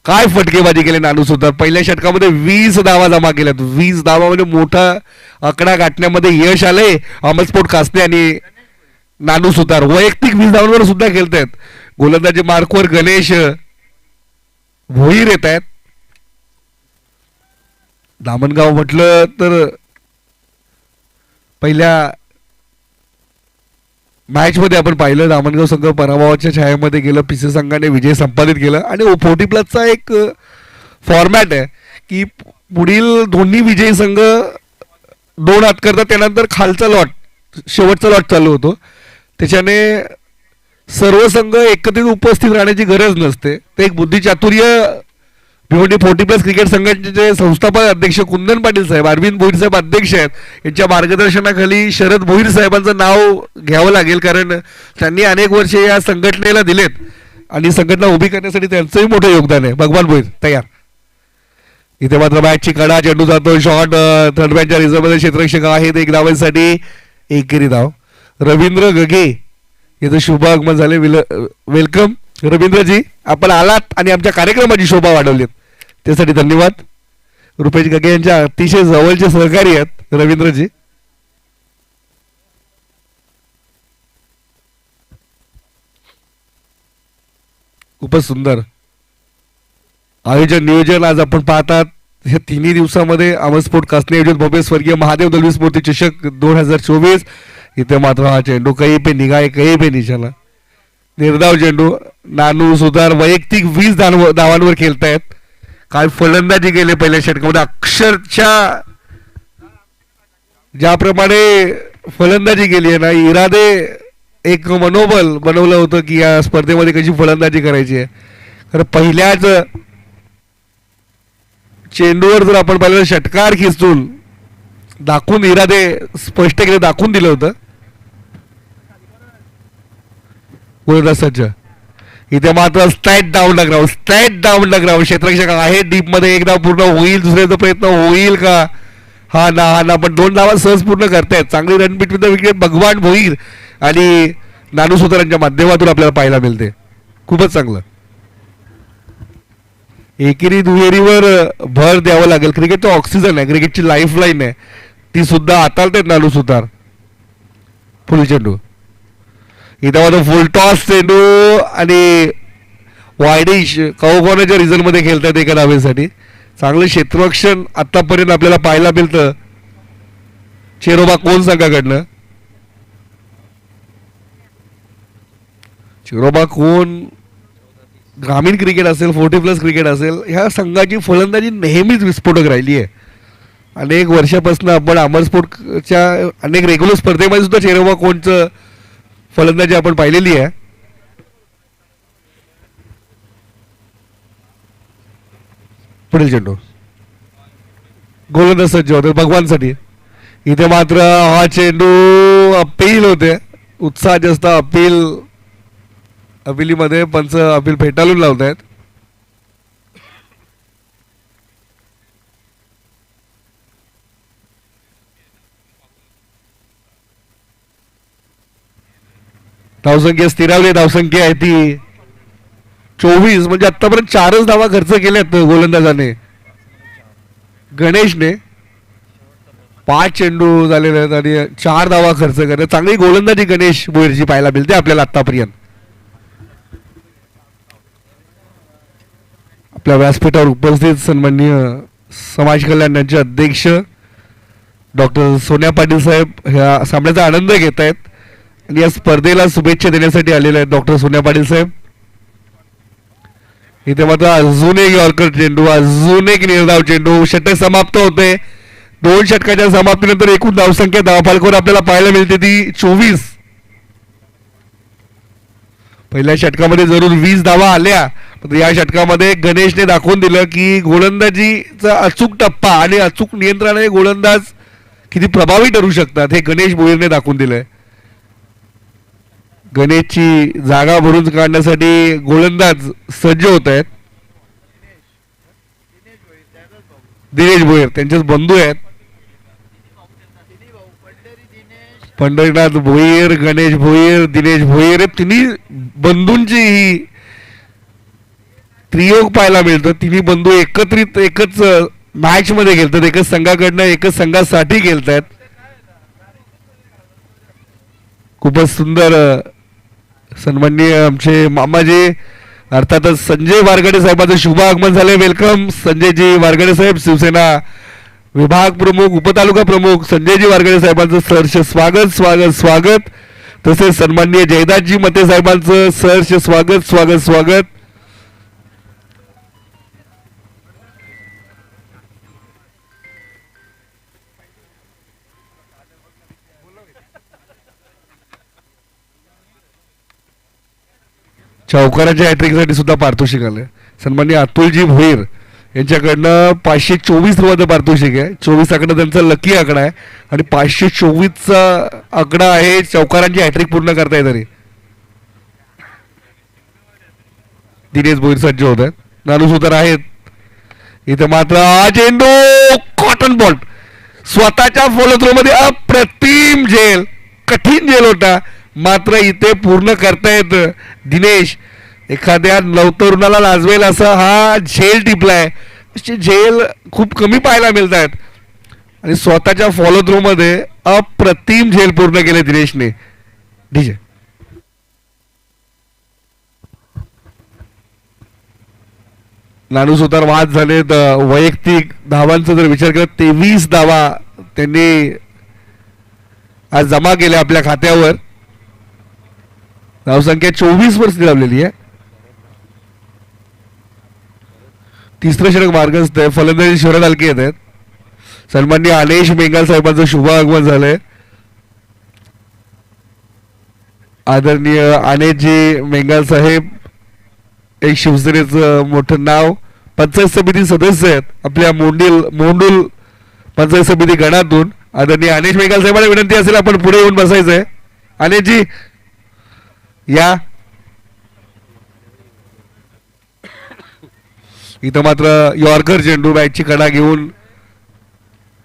काय फटकेबाजी केली नानू सुतार. पहिल्या षटकामध्ये 20 धावा जमा केल्यात. 20 धावा म्हणजे मोठा आकडा गाठण्यामध्ये यश आले अमरस्फोट कासने आणि नानू सुतार. वैयक्तिक 20 धावांवर सुद्धा खेळतायत. गोलंदाजी मार्कवर गणेश भोईर येत आहेत. दामणगाव म्हटलं तर पहिल्या मॅच मध्ये आपण पाहिलं दामणगाव संघ पराभवाच्या छायामध्ये गेलं. पीसी संघाने विजय संपादित केला आणि 40 प्लसचा एक फॉर्मॅट आहे की पुढील दोन्ही विजयी संघ 2 हात करतात. त्यानंतर खालचा लॉट, शेवटचा लॉट चालू होतो. त्याच्याने सर्व संघ एकत्रित उपस्थित राहण्याची गरज नसते. ते एक बुद्धिचातुर्य भिवंडी 40 प्लस क्रिकेट संघाचे संस्थापक अध्यक्ष कुंदन पाटील साहेब, अरविंद भोईर साहेब अध्यक्ष आहेत. यांच्या मार्गदर्शनाखाली शरद भोईर साहेबांचं नाव घ्यावं लागेल कारण त्यांनी अनेक वर्षे या संघटनेला दिलेत आणि संघटना उभी करण्यासाठी त्यांचंही मोठं योगदान आहे. भगवान भोईर तयार. इथे मात्र मॅचची कडा, चेंडू जातो शॉट. थर्ड मॅचच्या रिझर्व्हमध्ये क्षेत्ररक्षक आहेत. 1 धावांसाठी 1 धाव. रवींद्र गगे याचं शुभ आगमन झाले. वेलकम रवींद्रजी. आपण आलात आणि आमच्या कार्यक्रमाची शोभा वाढवलीत त्यासाठी धन्यवाद. रुपेश गगे यांच्या अतिशय जवळचे सहकारी आहेत रवींद्रजी. खूपच सुंदर आयोजन नियोजन आज आपण पाहतात. हे 3 दिवसामध्ये अमरस्फोट कासने आयोजित भव्य स्वर्गीय महादेव दलवी स्मृती चषक 2024. इथे मात्र हा चेंडू कहीं पे निगाहे कहीं पे निशाला. निर्धाव चेंडू. नानू सुतार वैयक्तिक 20 धावांवर खेळतायत. काय फलंदाजी केले पहिल्या षटकामध्ये. अक्षरशः ज्याप्रमाणे फलंदाजी केली आहे ना, इरादे एक मनोबल बनवलं होतं की या स्पर्धेमध्ये कशी फलंदाजी करायची आहे. खरं पहिल्याच चेंडूवर जर आपण पाहिलं षटकार खिचून दाखवून इरादे स्पष्ट केले, दाखवून दिलं होतं. गोलंदाज सज्ज. इथे मात्र स्ट्राईट डाऊन ग्राउंड, स्ट्राईट डाऊन ग्राउंड. क्षेत्ररक्षक आहे डीप मध्ये. एकदा पूर्ण होईल, दुसऱ्याचा प्रयत्न होईल का? हा ना पण 2 धावा सहज पूर्ण करतायत. चांगली रन बिटवीन द विकेट भगवान भोईर आणि नानू सुतार यांच्या माध्यमातून आपल्याला पाहायला मिळते. खूपच चांगलं. एकेरी दुहेरीवर भर द्यावं लागेल. क्रिकेट तो ऑक्सिजन आहे, क्रिकेटची लाईफ लाईन आहे, ती सुद्धा हाताळतायत नानू सुतार. फुल चेंडू. इथं मात्र फुल टॉस चेंडू आणि वायडिश कॉर्नरच्या रिझन मध्ये खेळतात एका धावेसाठी. चांगलं क्षेत्ररक्षण आतापर्यंत आपल्याला पाहायला मिळतं चेरोबा कोण संघाकडनं. चेरोबा कोण ग्रामीण क्रिकेट असेल, 40+ क्रिकेट असेल, ह्या संघाची फलंदाजी नेहमीच विस्फोटक राहिली आहे. अनेक वर्षापासून आपण अमर स्पोर्टच्या अनेक रेग्युलर स्पर्धेमध्ये सुद्धा चेरोबा कोणचं फलंदाजी आपण पाहिलेली आहे. पुढील चेंडू. गोलंदाज सज्ज होते भगवानसाठी. इथे मात्र हा चेंडू अपील होते. उत्साह जास्त अपिलीमध्ये पंच अपील फेटाळून लावत आहेत. धावसंख्या स्थिरावली. धावसंख्या आहे ती 24. म्हणजे आतापर्यंत 4च धावा खर्च केल्यात गोलंदाजाने. गणेशने 5 चेंडू झालेले आहेत आणि 4 धावा खर्च करत. चांगली गोलंदाजी गणेश भोईरची पाहायला मिळते आपल्याला आतापर्यंत. आपल्या व्यासपीठावर उपस्थित सन्माननीय समाज कल्याण यांचे अध्यक्ष डॉक्टर सोन्या पाटील साहेब ह्या सामन्याचा आनंद घेत आहेत आणि या स्पर्धेला शुभेच्छा देण्यासाठी आलेले आहेत डॉक्टर सोन्या पाटील साहेब. इथे मात्र अजून एक यॉर्कर चेंडू, अजून एक निर्धाव चेंडू. षटक समाप्त होते. 2 षटकाच्या समाप्तीनंतर एकूण धावसंख्या धावफलकावर आपल्याला पाहायला मिळते ती 24. पहिल्या षटकामध्ये जरूर 20 धावा आल्या. या षटकामध्ये गणेशने दाखवून दिलं की गोलंदाजीचा अचूक टप्पा आणि अचूक नियंत्रणाने गोलंदाज किती प्रभावी ठरू शकतात हे गणेश भोईरने दाखवून दिलंय. गणेशची जागा भरून काढण्यासाठी गोलंदाज सज्ज होत आहेत. दिनेश भोईर त्यांचेच बंधू आहेत. पंढरीनाथ भोईर, गणेश भोईर, दिनेश भोईर, तिन्ही बंधूंची ही त्रियोग पाहायला मिळतं. तिन्ही बंधू एकत्रित एकच मॅच मध्ये खेळतात, एकच संघाकडनं एकच संघासाठी खेळतात. खूपच सुंदर. सन्माननीय आमचे मामाजी अर्थातच संजय वारगडे साहेबांचं शुभ आगमन झाले. वेलकम संजयजी वारगडे साहेब. शिवसेना विभाग प्रमुख, उपतालुका प्रमुख संजयजी वारगडे साहेबांचं सहर्ष स्वागत स्वागत स्वागत. तसेच सन्माननीय जयदासजी मते साहेबांचं सहर्ष स्वागत स्वागत स्वागत. चौकाराच्या हॅट्रिकसाठी सुद्धा पारितोषिक आले. सन्माननीय अतुलजी भोईर यांच्याकडनं 524 रुपयाचं पारितोषिक आहे. 24 आकडा त्यांचा लकी आकडा आहे आणि 524चा आकडा आहे चौकारांची हॅट्रिक पूर्ण करता येत. दिनेश भोईर सज्ज होत आहेत. नानू सुतार आहेत. इथे मात्र हा चेंडू कॉटन बॉल स्वतःच्या फॉलो थ्रो मध्ये अप्रतिम झेल, कठीण झेल होता मात्र इथे पूर्ण करतायत. दिनेश एखाद्या नवतरुणाला लाजवेल असा हा झेल टिपलाय. झेल खूप कमी पाहायला मिळत आहेत आणि स्वतःच्या फॉलो थ्रो मध्ये अप्रतिम झेल पूर्ण केले दिनेशने. डीजे नानू सुतार वाद झाले. वैयक्तिक धावांचा जर विचार केला 23 धावा त्यांनी आज जमा केल्या आपल्या खात्यावर. धावसंख्या 24 वर स्थिरावलेली आहे. तिसरं षटक मार्गस्थ आहे. फलंदाजी शरद हलके येत आहेत. सन्माननीय आलेश बेंगाल साहेबांचं शुभ आगमन झालंय. आदरणीय आनेशजी बेंगाल साहेब एक शिवसेनेचं मोठं नाव पंचायत समिती सदस्य आहेत आपल्या मोंडूल पंचायत समिती गणातून आदरणीय अनेश मेघाल साहेबांना विनंती असेल आपण पुढे येऊन बसायचंय. अनेशजी या. इथं मात्र यॉर्कर चेंडू बॅटची कडा घेऊन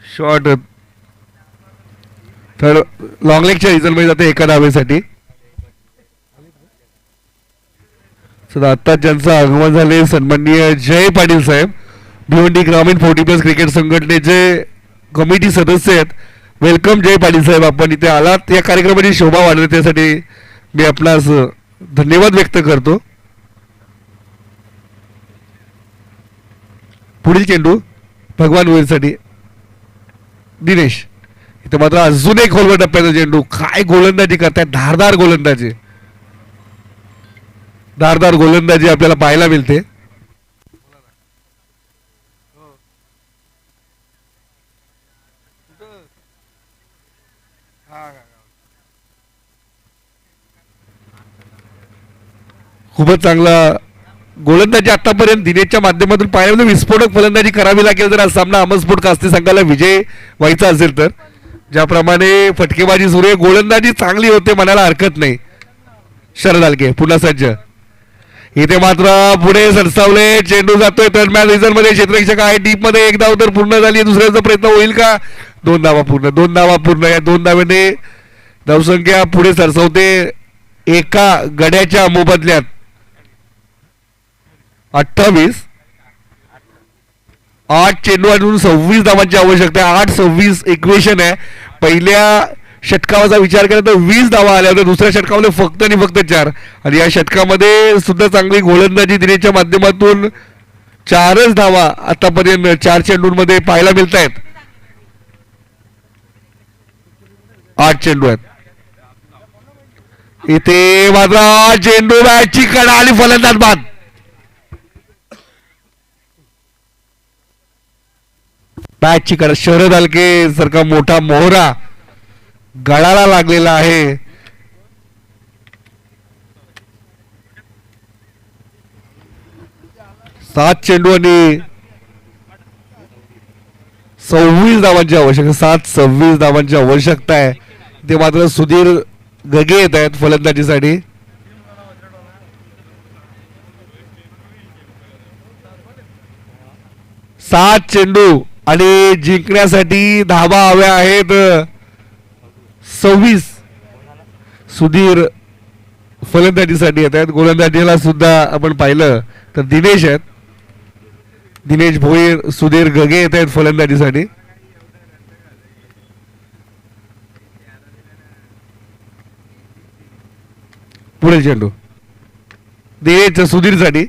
शॉट तर लॉंग लेगच्या रिझल्टमध्ये जाते एका धावेसाठी. आता ज्यांचं आगमन झाले सन्माननीय जय पाटील साहेब भिवंडी ग्रामीण 40+ क्रिकेट संघटनेचे कमिटी सदस्य आहेत. वेलकम जय पाटील साहेब, आपण इथे आलात या कार्यक्रमाची शोभा वाढवली त्यासाठी मी आपणास धन्यवाद व्यक्त करतो. पुढील चेंडू भगवान वीरसाठी दिनेश. इथे मात्र अजून एक खोलवर टप्प्याचा चेंडू. काय गोलंदाजी करतायत, धारदार गोलंदाजी, धारदार गोलंदाजी आपल्याला पाहायला मिळते. खूपच चांगला गोलंदाजी आतापर्यंत दिनेशच्या माध्यमातून पाहिल्यामध्ये विस्फोटक फलंदाजी करावी लागेल जर आज सामना अमरस्फोट कास्ती संघाला विजय व्हायचा असेल तर. ज्याप्रमाणे फटकेबाजी सुरू आहे, गोलंदाजी चांगली होते म्हणायला हरकत नाही. शरद हलके पुन्हा सज्ज. इथे मात्र पुढे सरसावले, चेंडू जातोय थर्ड मॅच रिझल्ट मध्ये. क्षेत्ररक्षक आहे डीप मध्ये, एक धाव तर पूर्ण झाली. दुसऱ्याचा प्रयत्न होईल का? 2 धावा पूर्ण, 2 धावा पूर्ण. या 2 धावेने धावसंख्या पुढे सरसावते एका गड्याच्या मोबदल्यात 28. 8 चेंडू अजून 26 धावांची आवश्यकता आहे. 8-26 इक्वेशन आहे. पहिल्या षटकावाचा विचार केला तर 20 धावा आल्या होत्या, दुसऱ्या षटकामध्ये फक्त आणि फक्त 4. आणि या षटकामध्ये सुद्धा चांगली गोलंदाजी दिनेशच्या माध्यमातून 4च धावा आतापर्यंत 4 चेंडूंमध्ये पाहायला मिळत आहेत. 8 चेंडू आहेत. इथे मात्र चेंडू बॅटची कडा आणि फलंदाज बाद. बॅटची कडा. शरद हलके सारखा मोठा मोहरा गळाला लागलेला आहे. सात चेंडू आणि 26 धावांची आवश्यकता. 7-26 धावांची आवश्यकता आहे. ते मात्र सुधीर गगे येत आहेत फलंदाजीसाठी. सात चेंडू आणि जिंकण्यासाठी धावा हव्या आहेत 26. सुधीर फलंदाजीसाठी येत आहेत. गोलंदाजीला सुद्धा आपण पाहिलं तर दिनेश आहेत, दिनेश भोईर, सुधीर गगे येत आहेत फलंदाजीसाठी. पुढील चेंडू दिनेश सुधीरसाठी.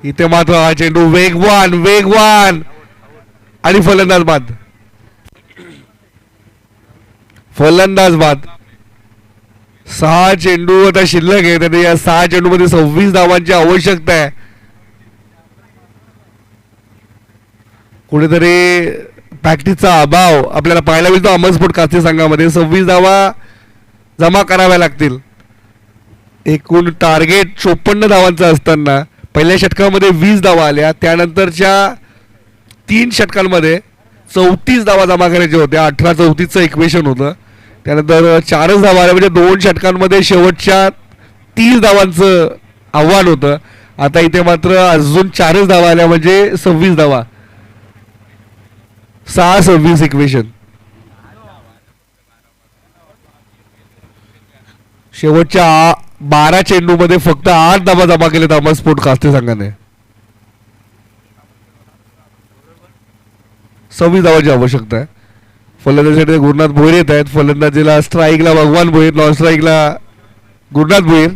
इथे मात्र हा चेंडू वेगवान वेगवान आणि फलंदाज बाद. फलंदाज बाद. 6 चेंडू आता शिल्लक आहे, तर या 6 चेंडू मध्ये 26 धावांची आवश्यकता आहे. कुठेतरी प्रॅक्टिसचा अभाव आपल्याला पाहायला मिळतो अमरस्फोट कास्ती संघामध्ये. 26 धावा जमा कराव्या लागतील. एकूण टार्गेट 54 धावांचं असताना पहिल्या षटकामध्ये 20 धावा आल्या. त्यानंतरच्या 3 षटकांमध्ये 34 धावा जमा करायच्या होत्या. 18-34चं इक्वेशन होतं. त्यानंतर 4च धावा आल्या, म्हणजे 2 षटकांमध्ये शेवटच्या 30 धावांचं आव्हान होतं. आता इथे मात्र अजून 4च धावा आल्या, म्हणजे 26 धावा. 6-26 इक्वेशन. शेवटच्या 12 चेंडू मध्ये फक्त 8 धावा जमा केलेत अमरस्फोट कास्ती संघाने. 26 धावांची आवश्यकता आहे. फलंदाजीसाठी गुरुनाथ भोईर येत आहेत. फलंदाजीला स्ट्राईकला भगवान भोईर, नॉन स्ट्राईकला गुरुनाथ भोईर.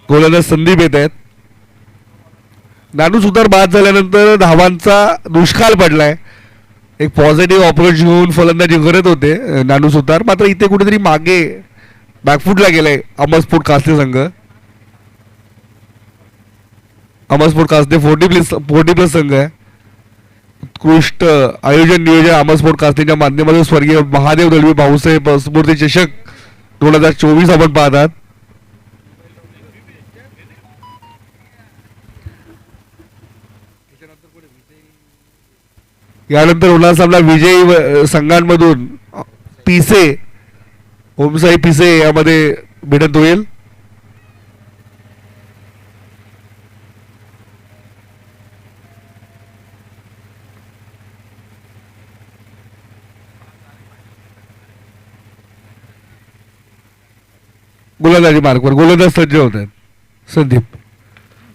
गोलंदाज संदीप येत आहेत. नानू सुतार बाद झाल्यानंतर धावांचा दुष्काळ पडलाय. एक पॉझिटिव्ह अप्रोच घेऊन फलंदाजी करत होते नानू सुतार, मात्र इथे कुठेतरी मागे बॅकफुटला गेलाय अमरस्फोट कास्ती संघ. अमरस्फोट कास्ती 40+ संघ आहे. उत्कृष्ट आयोजन नियोजन अमरस्फोट कास्तीच्या माध्यमातून स्वर्गीय महादेव दळवी भाऊसाहेब स्मृती चषक 2024 आपण पाहतात. यानंतर होणार सामना विजयी संघांमधून पिसे, ओमसाई पिसे यामध्ये भिडत होईल. गोलंदाजी मार्कवर गोलंदाज सज्ज होत आहेत. संदीप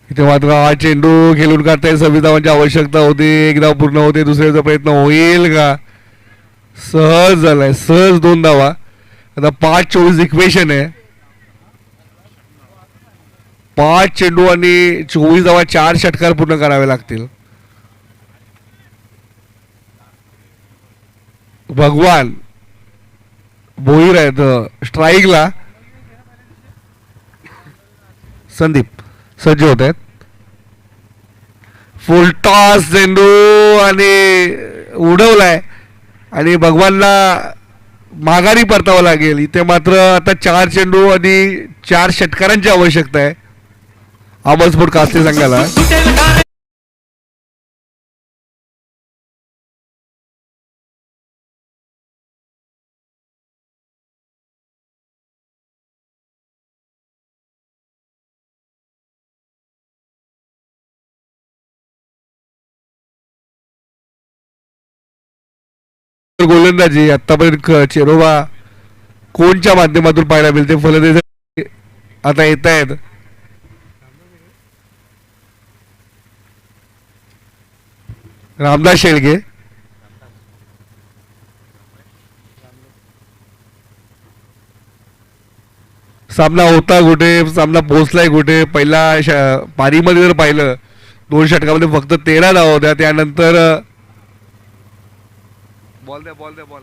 इथे मात्र हा चेंडू खेळून काढताय. 26 धावांची आवश्यकता होती. एक धाव पूर्ण होते. दुसऱ्याचा प्रयत्न होईल का? सहज झालाय, सहज 2 धावा. आता 5-24 इक्वेशन आहे. 5 चेंडू आणि 24 धावा, 4 षटकार पूर्ण करावे लागतील. भगवान भोईर आहेत स्ट्राईकला. संदीप सज्ज होत आहेत. फुलटॉस चेंडू आणि उडवलाय आणि भगवानला माघारी परतावं लागेल. इथे मात्र आता 4 चेंडू आणि 4 षटकारांची आवश्यकता आहे अमर स्पोर्ट कास्ते संघाला. गोलंदाजी आतापर्यंत चेरोबा कोणच्या माध्यमातून पाहायला मिळते. फलंदाजी आता येत आहेत. रामदास शेळके, सामना होता कुठे, सामना पोहोचलाय कुठे. पहिला पारीमध्ये जर पाहिलं 2 षटकामध्ये फक्त 13 धावा होत्या. त्यानंतर बॉल द्या बॉल द्या बॉल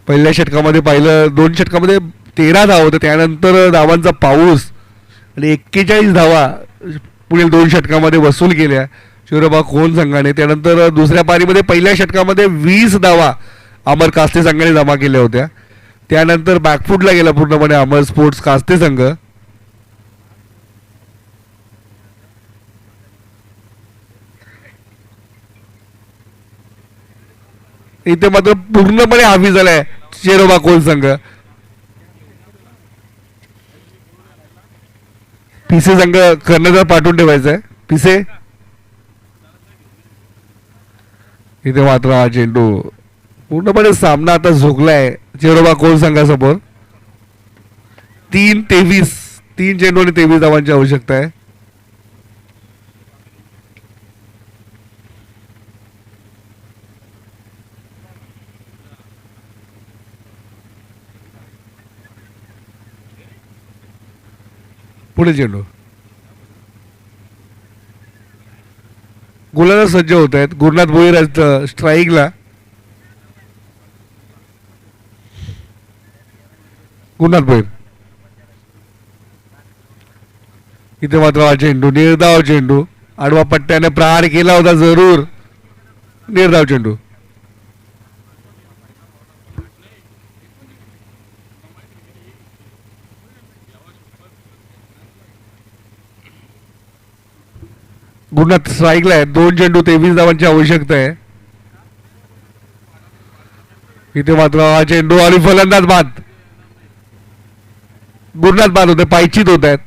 पहिल्या षटकामध्ये पाहिलं 2 षटकामध्ये 13 धावा होत्या. त्यानंतर धावांचा पाऊस आणि 41 धावा पुढील 2 षटकामध्ये वसूल केल्या शिरोबा कोण संघाने. त्यानंतर दुसऱ्या पारीमध्ये पहिल्या षटकामध्ये 20 धावा अमर कास्ते संघाने जमा केल्या होत्या. त्यानंतर बॅकफुटला गेला पूर्णपणे अमर स्पोर्ट्स कास्ते संघ. इथे मात्र पूर्णपणे हावी झालाय शेरोबा कोल संघ. पिसे संघ कर्णधार पाठवून ठेवायचा आहे. पिसे इथे मात्र हा चेंडू पूर्णपणे सामना आता झोकलाय चेरोबा कोल संघासमोर. 3 चेंडू आणि 23 धावांची आवश्यकता आहे. पुढे चेंडू गोलंदाज सज्ज होत आहेत. गुरुनाथ भोईर स्ट्राईकला. गुरुनाथ भोईर इथे मात्र हा चेंडू निर्धाव चेंडू आडवा पट्ट्याने प्रहार केला होता जरूर. निर्धाव चेंडू गुरुनाथ स्ट्राईकला आहे. 2 चेंडू 23 धावांची आवश्यकता आहे. इथे मात्र हा चेंडू आणि फलंदाज बाद. गुरुनाथ बाद होते. पायचीत होत आहेत.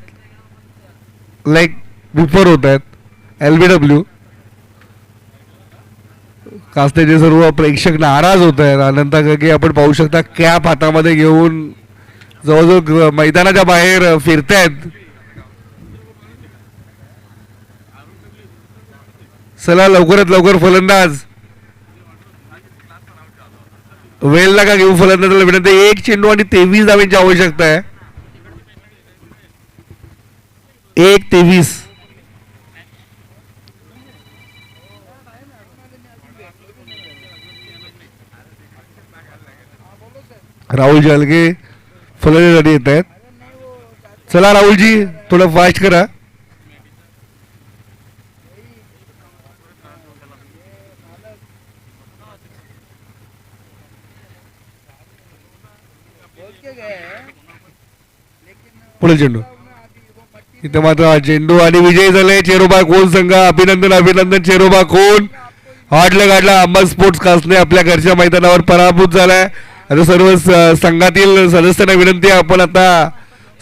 लेग विफर होत आहेत. LBW कास्तेचे सर्व प्रेक्षक नाराज होत आहेत. अनंता गगे आपण पाहू शकता कॅप हातामध्ये घेऊन जवळजवळ मैदानाच्या बाहेर फिरतायत. चला लवकरात लवकर फलंदाज वेल नका घेऊ. फलंदाजाला विनंती. 1 चेंडू आणि 23 धावांची आवश्यकता आहे. 1-23 राहुल जलगे फलंदाजी येत आहेत. चला राहुलजी थोडं फास्ट करा. पुढे चेंडू इथे मात्र चेंडू आणि विजय झाले चेरोबा कोण संघ. अभिनंदन अभिनंदन चेरोबा कोण. हाडलं गाडला अंबा स्पोर्ट्स कासने आपल्या घरच्या मैदानावर पराभूत झालाय. आता सर्व संघातील सदस्यांना विनंती आहे आपण आता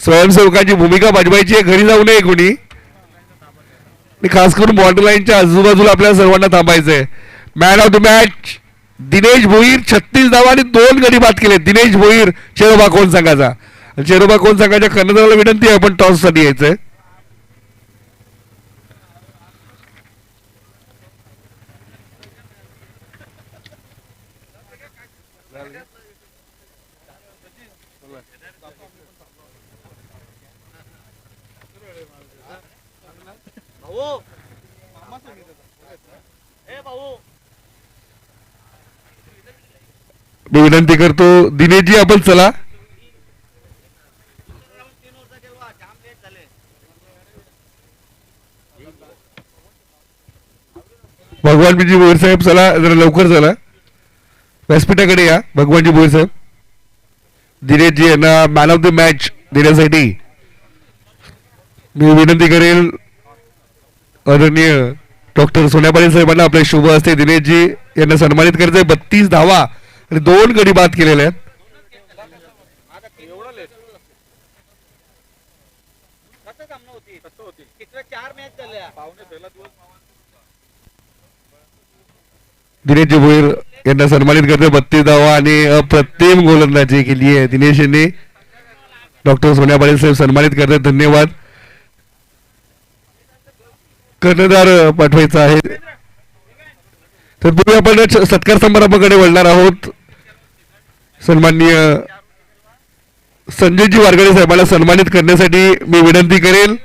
स्वयंसेवकाची भूमिका बजवायची आहे. घरी जाऊ नये कोणी. खास करून बॉर्डर लाईनच्या आजूबाजूला आपल्याला सर्वांना थांबायचंय. Man of the match Dinesh Bhoir 36 धावा आणि 2 गडी बाद केले. दिनेश भोईर चेरोबा कोण संघाचा. चेरोबा कोण संघाच्या कर्णधाराला विनंती आहे आपण टॉस साठी यायचंय. मी विनंती करतो दिनेशजी आपण चला. भगवानजी भोईर साहेब चला जरा लवकर चला व्यासपीठाकडे या. भगवानजी भोईर साहेब दिनेशजी यांना मॅन ऑफ द मॅच देण्यासाठी मी विनंती करेल. आदरणीय डॉक्टर सोन्या पाटील साहेबांना आपल्या शुभ हस्ते दिनेशजी यांना सन्मानित करायचंय. 32 धावा आणि 2 गडी बाद केलेले आहेत. दिनेशजी भोईर यांना सन्मानित करते. 32 धावा आणि अप्रतिम गोलंदाजी केली आहे दिनेश यांनी. डॉक्टर सोन्या पाटील साहेब सन्मानित करतात. धन्यवाद. कर्णधार पाठवायचा आहे. तर पूर्वी आपण सत्कार समारंभाकडे वळणार आहोत. सन्माननीय संजयजी वारगडे साहेबांना सन्मानित करण्यासाठी मी विनंती करेल.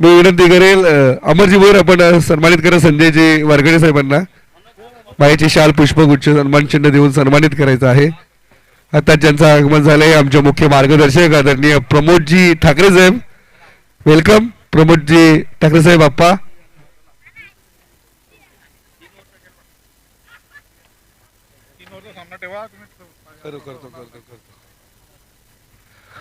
मी विनंती करेल अमरजी भोईर आपण सन्मानित करा संजयजी वारगडे साहेबांना. बाईची शाल पुष्पगुच्छ सन्मान चिन्ह देऊन सन्मानित करायचं आहे. आता ज्यांचं आगमन झालंय आमचे मुख्य मार्गदर्शक आदरणीय प्रमोदजी ठाकरे साहेब. वेलकम प्रमोदजी ठाकरे साहेब. आप्पा करतो